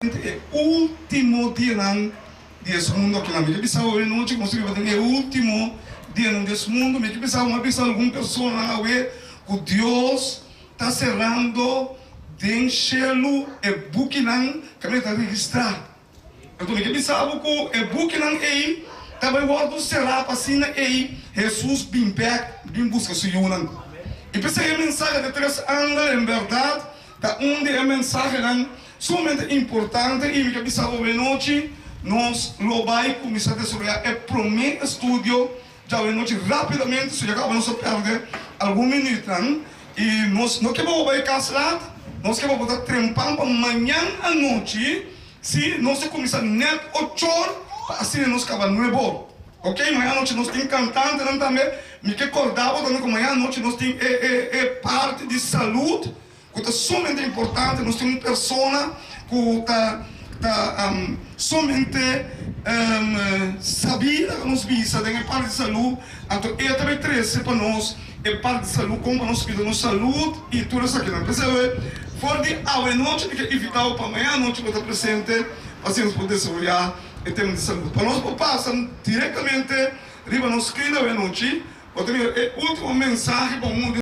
É o último dia desse mundo aqui na minha bisava hoje não te consigo fazer é o último dia desse mundo me bisava uma vez alguma pessoa na que Deus está cerrando deixá-lo e buquinan que ele está registrado então me bisava que e buquinan aí também guardo será passina aí Jesus bem back bem busca sua yunan e pensei a mensagem de três anos em verdade da onde a mensagem somente importante e me bisava hoje noite nós lo vai começar a desarrollar o primeiro estudo já hoje noite rapidamente se já vamos perder algum minuto e nós não queremos vai cancelar nós queremos botar trempão para amanhã à noite se nós começar net 8 horas assim nós acaba 9 horas ok amanhã à noite nós temos cantante também me que acordava também que amanhã à noite nós temos parte de saúde que é somente importante nós temos uma pessoa que está somente sabida que nos visa tem parte de saúde então é também interesse para nós é parte de saúde como para nós cuidar de saúde e tudo isso aqui não percebe fora de a noite que evitar para amanhã à noite para estar presente para assim nós poder desenvolver em termos de saúde para nós passam diretamente riba nos esquina à noite vou ter a última mensagem para o mundo